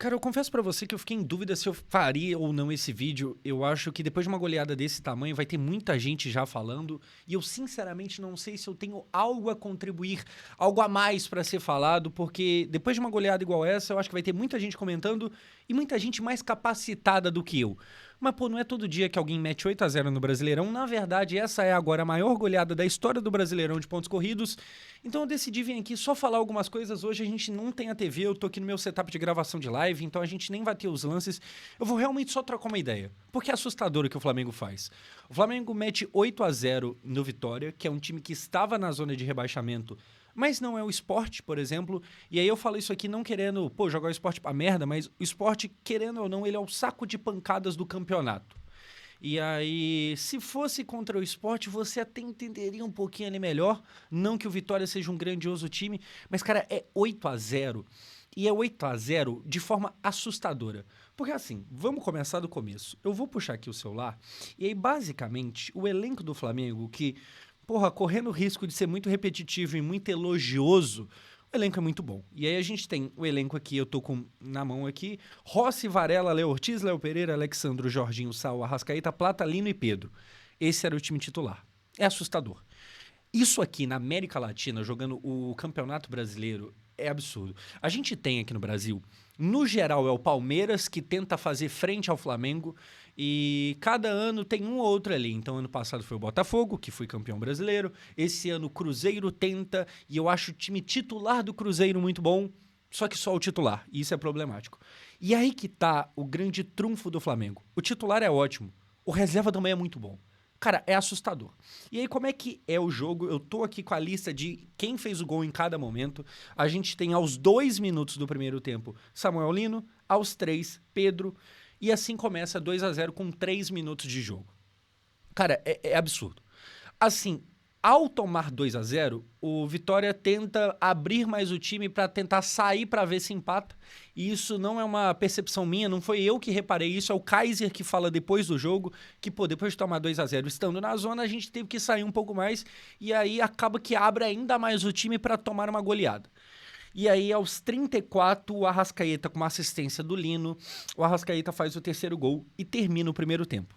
Cara, eu confesso pra você que eu fiquei em dúvida se eu faria ou não esse vídeo. Eu acho que depois de uma goleada desse tamanho vai ter muita gente já falando e eu sinceramente não sei se eu tenho algo a contribuir, algo a mais pra ser falado, porque depois de uma goleada igual essa, eu acho que vai ter muita gente comentando e muita gente mais capacitada do que eu. Mas, pô, não é todo dia que alguém mete 8-0 no Brasileirão. Na verdade, essa é agora a maior goleada da história do Brasileirão de pontos corridos. Então eu decidi vir aqui só falar algumas coisas. Hoje a gente não tem a TV, eu tô aqui no meu setup de gravação de live, então a gente nem vai ter os lances. Eu vou realmente só trocar uma ideia. Porque é assustador o que o Flamengo faz. O Flamengo mete 8-0 no Vitória, que é um time que estava na zona de rebaixamento, mas não é o Sport, por exemplo. E aí eu falo isso aqui não querendo, pô, jogar o Sport pra merda, mas o Sport, querendo ou não, ele é o saco de pancadas do campeonato. E aí, se fosse contra o Sport, você até entenderia um pouquinho ali melhor. Não que o Vitória seja um grandioso time, mas, cara, é 8-0. E é 8-0 de forma assustadora. Porque assim, vamos começar do começo. Eu vou puxar aqui o celular, e aí, basicamente, o elenco do Flamengo, que, porra, correndo o risco de ser muito repetitivo e muito elogioso, o elenco é muito bom. E aí a gente tem o elenco aqui, eu tô com na mão aqui, Rossi, Varela, Léo Ortiz, Léo Pereira, Alexandro, Jorginho, Sal, Arrascaeta, Plata, Lino e Pedro. Esse era o time titular. É assustador. Isso aqui na América Latina, jogando o Campeonato Brasileiro, é absurdo. A gente tem aqui no Brasil, no geral, é o Palmeiras que tenta fazer frente ao Flamengo e cada ano tem um ou outro ali. Então, ano passado foi o Botafogo, que foi campeão brasileiro. Esse ano o Cruzeiro tenta e eu acho o time titular do Cruzeiro muito bom, só que só o titular. E isso é problemático. E aí que tá o grande trunfo do Flamengo. O titular é ótimo, o reserva também é muito bom. Cara, é assustador. E aí, como é que é o jogo? Eu tô aqui com a lista de quem fez o gol em cada momento. A gente tem aos 2 minutos do primeiro tempo Samuel Lino, aos 3, Pedro. E assim começa 2-0 com 3 minutos de jogo. Cara, é absurdo. Assim, ao tomar 2-0, o Vitória tenta abrir mais o time para tentar sair para ver se empata. E isso não é uma percepção minha, não foi eu que reparei isso, é o Kaiser que fala depois do jogo, que, pô, depois de tomar 2-0 estando na zona, a gente teve que sair um pouco mais, e aí acaba que abre ainda mais o time para tomar uma goleada. E aí, aos 34, o Arrascaeta, com uma assistência do Lino, o Arrascaeta faz o terceiro gol e termina o primeiro tempo.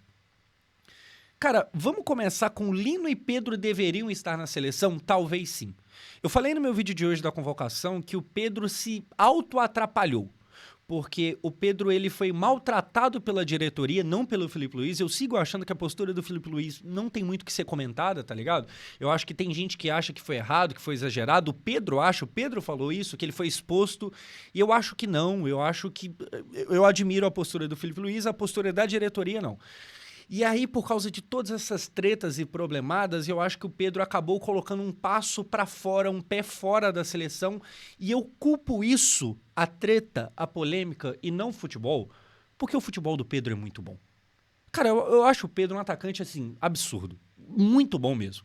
Cara, vamos começar com Lino e Pedro deveriam estar na seleção? Talvez sim. Eu falei no meu vídeo de hoje da convocação que o Pedro se auto-atrapalhou. Porque o Pedro ele foi maltratado pela diretoria, não pelo Felipe Luiz. Eu sigo achando que a postura do Felipe Luiz não tem muito que ser comentada, tá ligado? Eu acho que tem gente que acha que foi errado, que foi exagerado. O Pedro falou isso, que ele foi exposto. E eu acho que não, eu acho que... Eu admiro a postura do Felipe Luiz, a postura da diretoria não. E aí, por causa de todas essas tretas e problemadas, eu acho que o Pedro acabou colocando um passo pra fora, um pé fora da seleção, e eu culpo isso, a treta, a polêmica e não o futebol, porque o futebol do Pedro é muito bom. Cara, eu acho o Pedro um atacante, assim, absurdo. Muito bom mesmo.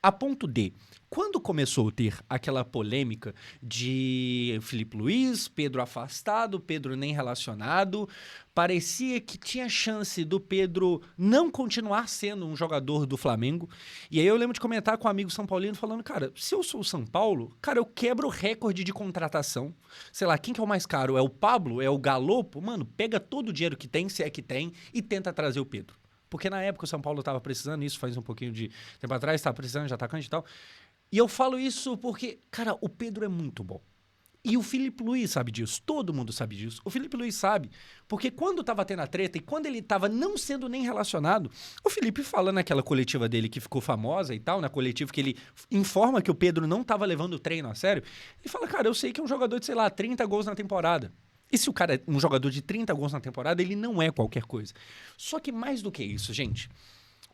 A ponto de, quando começou a ter aquela polêmica de Felipe Luiz, Pedro afastado, Pedro nem relacionado, parecia que tinha chance do Pedro não continuar sendo um jogador do Flamengo. E aí eu lembro de comentar com um amigo São Paulino falando, cara, se eu sou o São Paulo, cara, eu quebro o recorde de contratação. Sei lá, quem que é o mais caro? É o Pablo? É o Galopo? Mano, pega todo o dinheiro que tem, se é que tem, e tenta trazer o Pedro. Porque na época o São Paulo estava precisando, isso faz um pouquinho de tempo atrás, estava precisando de atacante e tal. E eu falo isso porque, cara, o Pedro é muito bom. E o Felipe Luiz sabe disso, todo mundo sabe disso. O Felipe Luiz sabe, porque quando tava tendo a treta e quando ele tava não sendo nem relacionado, o Felipe fala naquela coletiva dele que ficou famosa e tal, na coletiva que ele informa que o Pedro não tava levando o treino a sério, ele fala, cara, eu sei que é um jogador de, sei lá, 30 gols na temporada. E se o cara é um jogador de 30 gols na temporada, ele não é qualquer coisa. Só que mais do que isso, gente,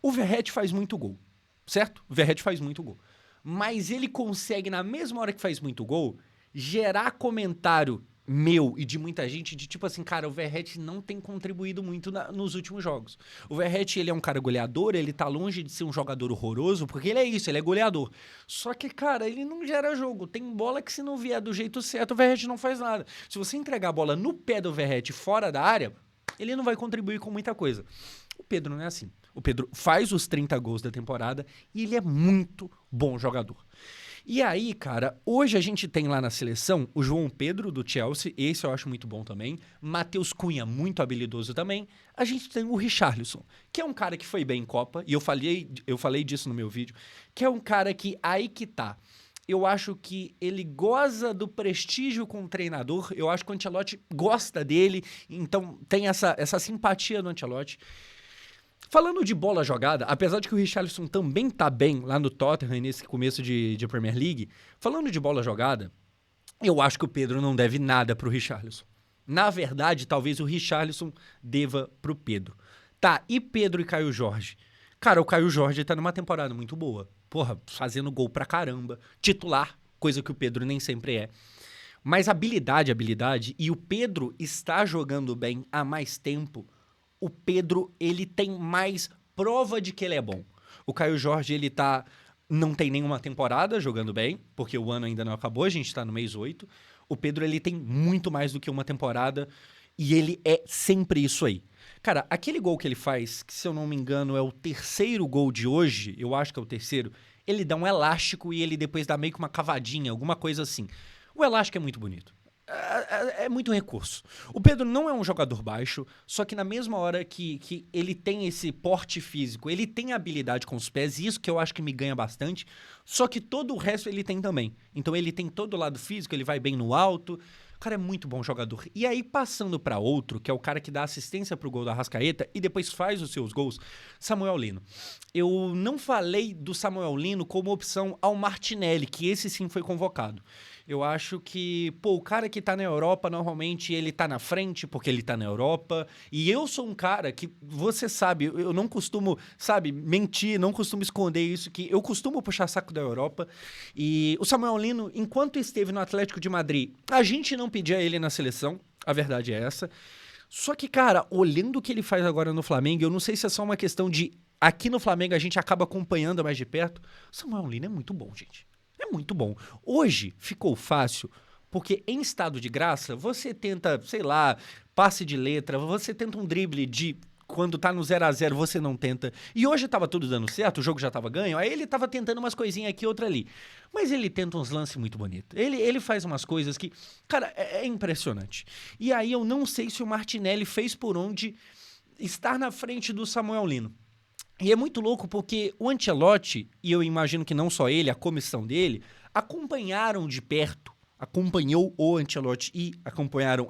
o Verratti faz muito gol, certo? O Verratti faz muito gol. Mas ele consegue, na mesma hora que faz muito gol, gerar comentário meu e de muita gente de tipo assim, cara, o Verratti não tem contribuído muito nos últimos jogos. O Verratti, ele é um cara goleador, ele tá longe de ser um jogador horroroso, porque ele é isso, ele é goleador. Só que, cara, ele não gera jogo. Tem bola que se não vier do jeito certo, o Verratti não faz nada. Se você entregar a bola no pé do Verratti fora da área, ele não vai contribuir com muita coisa. O Pedro não é assim. O Pedro faz os 30 gols da temporada e ele é muito bom jogador. E aí, cara, hoje a gente tem lá na seleção o João Pedro, do Chelsea, esse eu acho muito bom também. Matheus Cunha, muito habilidoso também. A gente tem o Richarlison, que é um cara que foi bem em Copa, e eu falei disso no meu vídeo, que é um cara que, aí que tá, eu acho que ele goza do prestígio com o treinador, eu acho que o Ancelotti gosta dele, então tem essa simpatia do Ancelotti. Falando de bola jogada, apesar de que o Richarlison também tá bem lá no Tottenham nesse começo de Premier League, falando de bola jogada, eu acho que o Pedro não deve nada pro Richarlison. Na verdade, talvez o Richarlison deva pro Pedro. Tá, e Pedro e Caio Jorge? Cara, o Caio Jorge tá numa temporada muito boa. Porra, fazendo gol pra caramba. Titular, coisa que o Pedro nem sempre é. Mas habilidade, e o Pedro está jogando bem há mais tempo. O Pedro, ele tem mais prova de que ele é bom. O Caio Jorge, não tem nenhuma temporada jogando bem, porque o ano ainda não acabou, a gente tá no mês 8. O Pedro, ele tem muito mais do que uma temporada e ele é sempre isso aí. Cara, aquele gol que ele faz, que se eu não me engano é o terceiro gol de hoje, eu acho que é o terceiro, ele dá um elástico e ele depois dá meio que uma cavadinha, alguma coisa assim. O elástico é muito bonito. É muito recurso. O Pedro não é um jogador baixo, só que na mesma hora que ele tem esse porte físico, ele tem habilidade com os pés, e isso que eu acho que me ganha bastante, só que todo o resto ele tem também. Então ele tem todo o lado físico, ele vai bem no alto. O cara é muito bom jogador. E aí, passando pra outro, que é o cara que dá assistência pro gol do Arrascaeta e depois faz os seus gols, Samuel Lino. Eu não falei do Samuel Lino como opção ao Martinelli, que esse sim foi convocado. Eu acho que, o cara que tá na Europa, normalmente ele tá na frente porque ele tá na Europa. E eu sou um cara que, você sabe, eu não costumo, mentir, não costumo esconder isso, que eu costumo puxar saco da Europa. E o Samuel Lino, enquanto esteve no Atlético de Madrid, a gente não pedia ele na seleção, a verdade é essa. Só que, cara, olhando o que ele faz agora no Flamengo, eu não sei se é só uma questão de, aqui no Flamengo a gente acaba acompanhando mais de perto. O Samuel Lino é muito bom, gente. É muito bom. Hoje ficou fácil, porque em estado de graça, você tenta, sei lá, passe de letra, você tenta um drible de quando tá no 0-0, você não tenta. E hoje tava tudo dando certo, o jogo já tava ganho, aí ele tava tentando umas coisinhas aqui, outra ali. Mas ele tenta uns lances muito bonitos. Ele faz umas coisas que, cara, é impressionante. E aí eu não sei se o Martinelli fez por onde estar na frente do Samuel Lino. E é muito louco porque o Ancelotti, e eu imagino que não só ele, a comissão dele, acompanharam de perto, acompanhou o Ancelotti e acompanharam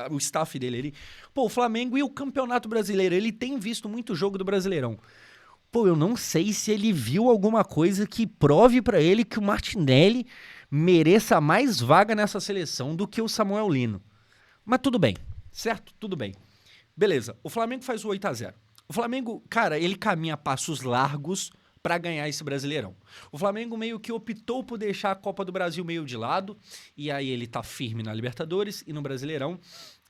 o staff dele ali. O Flamengo e o Campeonato Brasileiro, ele tem visto muito jogo do Brasileirão. Eu não sei se ele viu alguma coisa que prove pra ele que o Martinelli mereça mais vaga nessa seleção do que o Samuel Lino. Mas tudo bem, certo? Tudo bem. Beleza, o Flamengo faz o 8-0. O Flamengo, cara, ele caminha a passos largos para ganhar esse Brasileirão. O Flamengo meio que optou por deixar a Copa do Brasil meio de lado, e aí ele tá firme na Libertadores e no Brasileirão.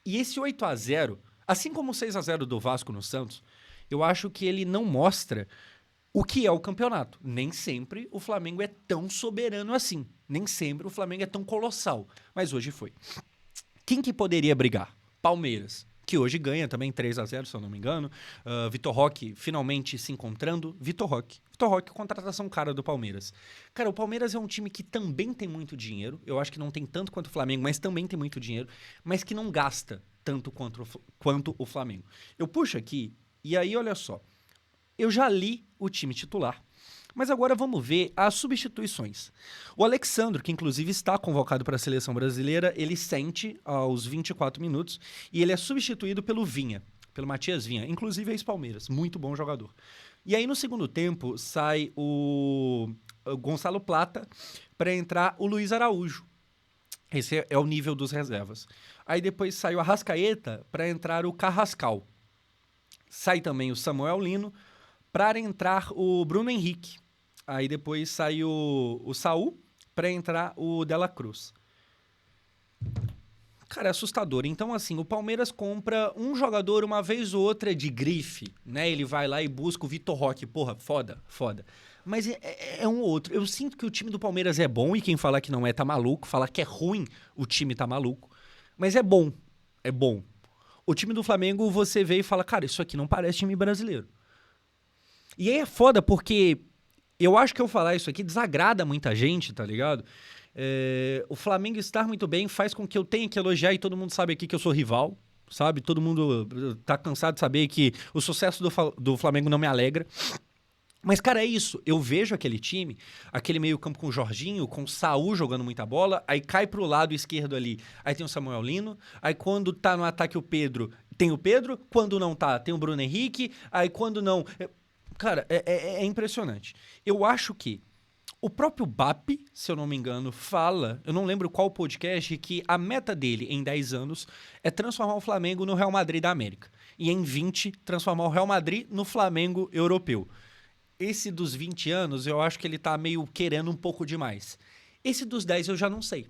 E esse 8-0, assim como o 6-0 do Vasco no Santos, eu acho que ele não mostra o que é o campeonato. Nem sempre o Flamengo é tão soberano assim. Nem sempre o Flamengo é tão colossal. Mas hoje foi. Quem que poderia brigar? Palmeiras, que hoje ganha também 3-0, se eu não me engano. Vitor Roque finalmente se encontrando. Vitor Roque, contratação cara do Palmeiras. Cara, o Palmeiras é um time que também tem muito dinheiro. Eu acho que não tem tanto quanto o Flamengo, mas também tem muito dinheiro. Mas que não gasta tanto quanto o Flamengo. Eu puxo aqui, e aí olha só. Eu já li o time titular. Mas agora vamos ver as substituições. O Alexandro, que inclusive está convocado para a seleção brasileira, ele sente aos 24 minutos e ele é substituído pelo Vinha, pelo Matias Vinha, inclusive ex-Palmeiras, muito bom jogador. E aí no segundo tempo sai o Gonçalo Plata para entrar o Luiz Araújo. Esse é o nível dos reservas. Aí depois sai o Arrascaeta para entrar o Carrascal. Sai também o Samuel Lino para entrar o Bruno Henrique. Aí depois sai o Saul para entrar o Dela Cruz. Cara, é assustador. Então, assim, o Palmeiras compra um jogador uma vez ou outra de grife, né? Ele vai lá e busca o Vitor Roque. Porra, foda. Mas é um ou outro. Eu sinto que o time do Palmeiras é bom e quem falar que não é tá maluco. Falar que é ruim, o time tá maluco. Mas é bom. É bom. O time do Flamengo, você vê e fala, cara, isso aqui não parece time brasileiro. E aí é foda porque eu acho que eu falar isso aqui desagrada muita gente, tá ligado? O Flamengo estar muito bem faz com que eu tenha que elogiar e todo mundo sabe aqui que eu sou rival, sabe? Todo mundo tá cansado de saber que o sucesso do Flamengo não me alegra. Mas, cara, é isso. Eu vejo aquele time, aquele meio-campo com o Jorginho, com o Saúl jogando muita bola, aí cai pro lado esquerdo ali, aí tem o Samuel Lino, aí quando tá no ataque o Pedro, tem o Pedro, quando não tá, tem o Bruno Henrique, aí quando não. Cara, é impressionante. Eu acho que o próprio Bap, se eu não me engano, fala, eu não lembro qual podcast, que a meta dele em 10 anos é transformar o Flamengo no Real Madrid da América. E em 20, transformar o Real Madrid no Flamengo europeu. Esse dos 20 anos, eu acho que ele tá meio querendo um pouco demais. Esse dos 10 eu já não sei.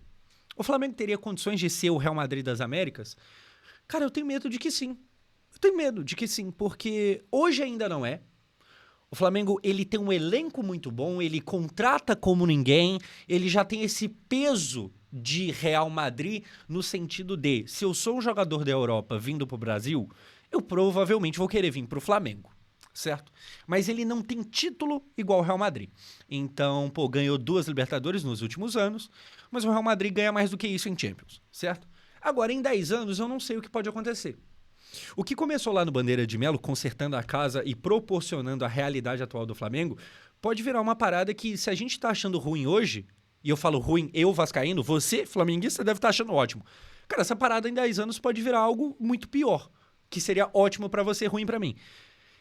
O Flamengo teria condições de ser o Real Madrid das Américas? Cara, eu tenho medo de que sim. Eu tenho medo de que sim, porque hoje ainda não é. O Flamengo, ele tem um elenco muito bom, ele contrata como ninguém, ele já tem esse peso de Real Madrid no sentido de, se eu sou um jogador da Europa vindo pro Brasil, eu provavelmente vou querer vir pro Flamengo. Certo? Mas ele não tem título igual o Real Madrid. Então, pô, ganhou 2 Libertadores nos últimos anos, mas o Real Madrid ganha mais do que isso em Champions, certo? Agora, em 10 anos, eu não sei o que pode acontecer. O que começou lá no Bandeira de Melo, consertando a casa e proporcionando a realidade atual do Flamengo, pode virar uma parada que, se a gente tá achando ruim hoje, e eu falo ruim, eu vascaíno, você, flamenguista, deve estar achando ótimo. Cara, essa parada em 10 anos pode virar algo muito pior, que seria ótimo pra você, ruim pra mim.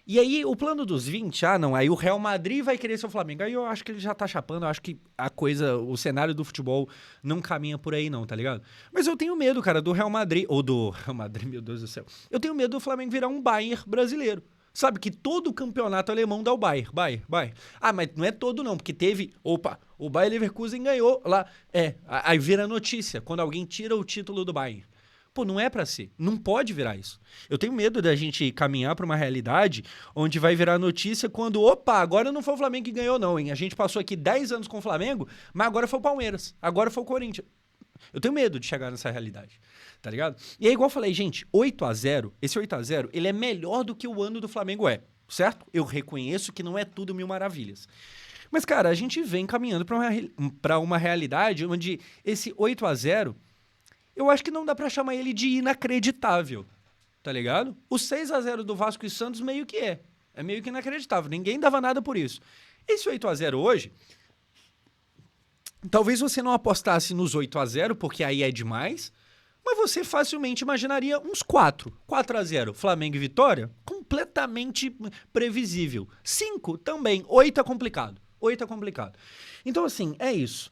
E aí, o plano dos 20, não, aí o Real Madrid vai querer ser o Flamengo. Aí eu acho que ele já tá chapando, eu acho que a coisa, o cenário do futebol não caminha por aí não, tá ligado? Mas eu tenho medo, cara, do Real Madrid, ou do Real Madrid, meu Deus do céu. Eu tenho medo do Flamengo virar um Bayern brasileiro. Sabe, que todo campeonato alemão dá o Bayern, Bayern. Ah, mas não é todo não, porque teve, o Bayer Leverkusen ganhou lá. Aí vira notícia, quando alguém tira o título do Bayern. Pô, não é pra ser. Não pode virar isso. Eu tenho medo da gente caminhar pra uma realidade onde vai virar notícia quando, agora não foi o Flamengo que ganhou não, hein? A gente passou aqui 10 anos com o Flamengo, mas agora foi o Palmeiras, agora foi o Corinthians. Eu tenho medo de chegar nessa realidade, tá ligado? E é igual eu falei, gente, 8-0, esse 8-0, ele é melhor do que o ano do Flamengo certo? Eu reconheço que não é tudo mil maravilhas. Mas, cara, a gente vem caminhando pra uma realidade onde esse 8-0 eu acho que não dá pra chamar ele de inacreditável, tá ligado? O 6-0 do Vasco e Santos meio que é. É meio que inacreditável. Ninguém dava nada por isso. Esse 8-0 hoje, talvez você não apostasse nos 8-0, porque aí é demais, mas você facilmente imaginaria uns 4-0, Flamengo e Vitória, completamente previsível. 5 também, 8 é complicado. 8 é complicado. Então, assim, é isso.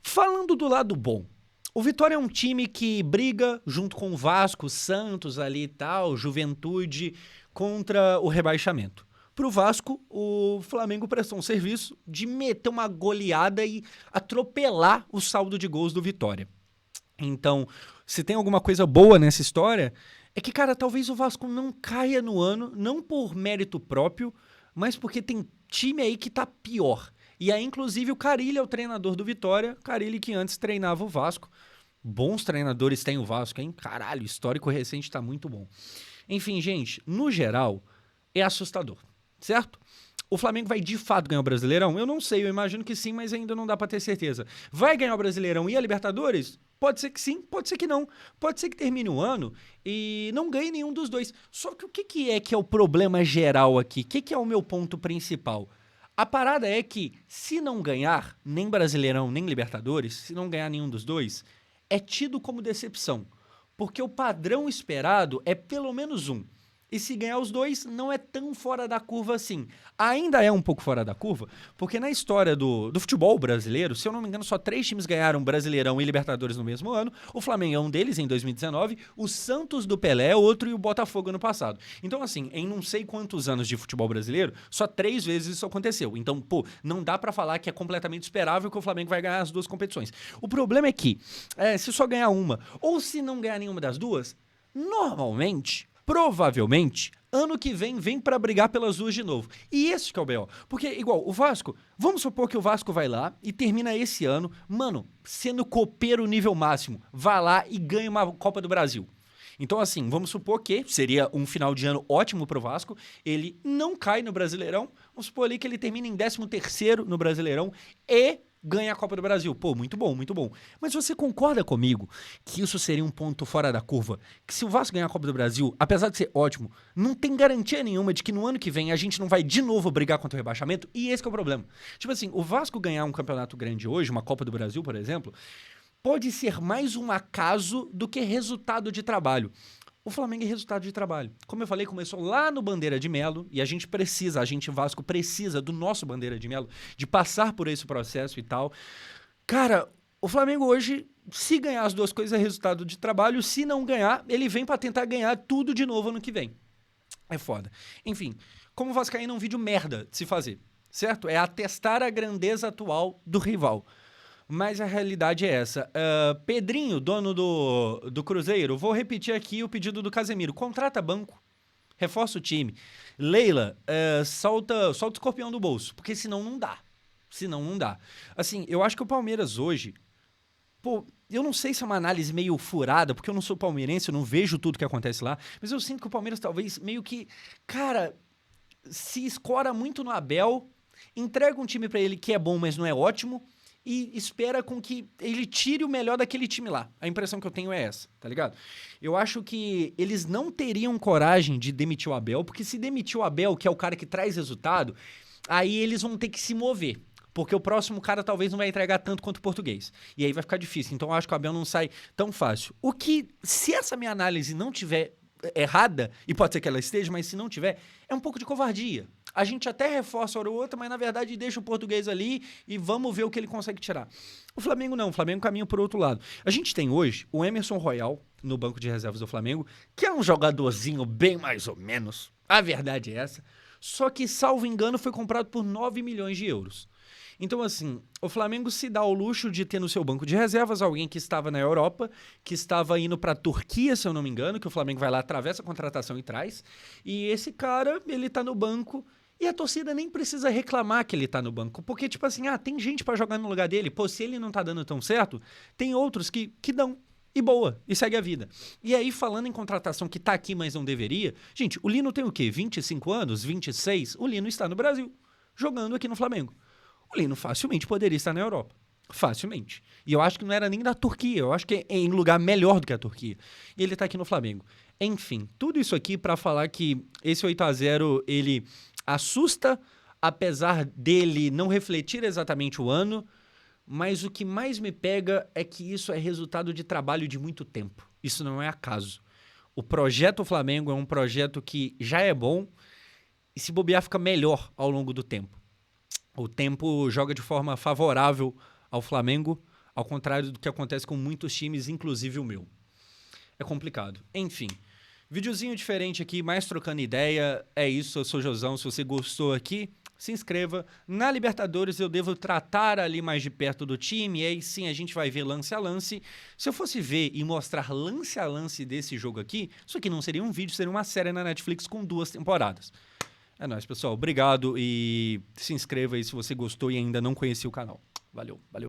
Falando do lado bom, o Vitória é um time que briga junto com o Vasco, Santos ali e tal, Juventude, contra o rebaixamento. Pro Vasco, o Flamengo prestou um serviço de meter uma goleada e atropelar o saldo de gols do Vitória. Então, se tem alguma coisa boa nessa história, é que, cara, talvez o Vasco não caia no ano, não por mérito próprio, mas porque tem time aí que tá pior. E aí, inclusive, o Carille é o treinador do Vitória, Carille que antes treinava o Vasco. Bons treinadores tem o Vasco, hein? Caralho, o histórico recente tá muito bom. Enfim, gente, no geral, é assustador, certo? O Flamengo vai de fato ganhar o Brasileirão? Eu não sei, eu imagino que sim, mas ainda não dá pra ter certeza. Vai ganhar o Brasileirão e a Libertadores? Pode ser que sim, pode ser que não. Pode ser que termine o ano e não ganhe nenhum dos dois. Só que o que é o problema geral aqui? O que é o meu ponto principal? A parada é que, se não ganhar nem Brasileirão nem Libertadores, se não ganhar nenhum dos dois, é tido como decepção. Porque o padrão esperado é pelo menos um. E se ganhar os dois, não é tão fora da curva assim. Ainda é um pouco fora da curva, porque na história do futebol brasileiro, se eu não me engano, só 3 times ganharam Brasileirão e Libertadores no mesmo ano. O Flamengo é um deles, em 2019, o Santos do Pelé é outro e o Botafogo ano passado. Então, assim, em não sei quantos anos de futebol brasileiro, só 3 vezes isso aconteceu. Então, pô, não dá pra falar que é completamente esperável que o Flamengo vai ganhar as 2 competições. O problema é que, se só ganhar uma, ou se não ganhar nenhuma das duas, normalmente, provavelmente, ano que vem pra brigar pelas 2 de novo. E esse que é o B.O. Porque, igual, o Vasco, vamos supor que o Vasco vai lá e termina esse ano, mano, sendo copeiro nível máximo, vai lá e ganha uma Copa do Brasil. Então, assim, vamos supor que seria um final de ano ótimo pro Vasco, ele não cai no Brasileirão, vamos supor ali que ele termina em 13º no Brasileirão e ganha a Copa do Brasil. Pô, muito bom, muito bom. Mas você concorda comigo que isso seria um ponto fora da curva? Que se o Vasco ganhar a Copa do Brasil, apesar de ser ótimo, não tem garantia nenhuma de que no ano que vem a gente não vai de novo brigar contra o rebaixamento? E esse que é o problema. Tipo assim, o Vasco ganhar um campeonato grande hoje, uma Copa do Brasil, por exemplo, pode ser mais um acaso do que resultado de trabalho. O Flamengo é resultado de trabalho. Como eu falei, começou lá no Bandeira de Melo e a gente Vasco precisa do nosso Bandeira de Melo, de passar por esse processo e tal. Cara, o Flamengo hoje, se ganhar as duas coisas, é resultado de trabalho. Se não ganhar, ele vem pra tentar ganhar tudo de novo ano que vem. É foda. Enfim, como vascaíno é um vídeo merda de se fazer, certo? É atestar a grandeza atual do rival. Mas a realidade é essa. Pedrinho, dono do Cruzeiro, vou repetir aqui o pedido do Casemiro. Contrata banco, reforça o time. Leila, solta o escorpião do bolso, porque senão não dá. Senão não dá. Assim, eu acho que o Palmeiras hoje... Pô, eu não sei se é uma análise meio furada, porque eu não sou palmeirense, eu não vejo tudo que acontece lá, mas eu sinto que o Palmeiras talvez meio que, cara, se escora muito no Abel, entrega um time pra ele que é bom, mas não é ótimo, e espera com que ele tire o melhor daquele time lá. A impressão que eu tenho é essa, tá ligado? Eu acho que eles não teriam coragem de demitir o Abel, porque se demitir o Abel, que é o cara que traz resultado, aí eles vão ter que se mover. Porque o próximo cara talvez não vai entregar tanto quanto o português. E aí vai ficar difícil. Então eu acho que o Abel não sai tão fácil. O que, se essa minha análise não tiver errada, e pode ser que ela esteja, mas se não tiver, é um pouco de covardia. A gente até reforça hora ou outra, mas na verdade deixa o português ali e vamos ver o que ele consegue tirar. O Flamengo não, o Flamengo caminha por outro lado. A gente tem hoje o Emerson Royal no banco de reservas do Flamengo, que é um jogadorzinho bem mais ou menos. A verdade é essa. Só que, salvo engano, foi comprado por 9 milhões de euros. Então, assim, o Flamengo se dá ao luxo de ter no seu banco de reservas alguém que estava na Europa, que estava indo para a Turquia, se eu não me engano, que o Flamengo vai lá, atravessa a contratação e traz. E esse cara, ele tá no banco e a torcida nem precisa reclamar que ele tá no banco. Porque, tipo assim, tem gente para jogar no lugar dele. Pô, se ele não tá dando tão certo, tem outros que dão. E boa, e segue a vida. E aí, falando em contratação que tá aqui, mas não deveria... Gente, o Lino tem o quê? 25 anos? 26? O Lino está no Brasil, jogando aqui no Flamengo. O Lino facilmente poderia estar na Europa. Facilmente. E eu acho que não era nem da Turquia. Eu acho que é em lugar melhor do que a Turquia. E ele tá aqui no Flamengo. Enfim, tudo isso aqui para falar que esse 8-0, ele assusta, apesar dele não refletir exatamente o ano, mas o que mais me pega é que isso é resultado de trabalho de muito tempo. Isso não é acaso. O projeto Flamengo é um projeto que já é bom e se bobear fica melhor ao longo do tempo. O tempo joga de forma favorável ao Flamengo, ao contrário do que acontece com muitos times, inclusive o meu. É complicado. Enfim, videozinho diferente aqui, mais trocando ideia. É isso, eu sou Josão. Se você gostou aqui, se inscreva. Na Libertadores eu devo tratar ali mais de perto do time, e aí sim a gente vai ver lance a lance. Se eu fosse ver e mostrar lance a lance desse jogo aqui, isso aqui não seria um vídeo, seria uma série na Netflix com 2 temporadas. É nóis, pessoal. Obrigado e se inscreva aí se você gostou e ainda não conhecia o canal. Valeu, valeu.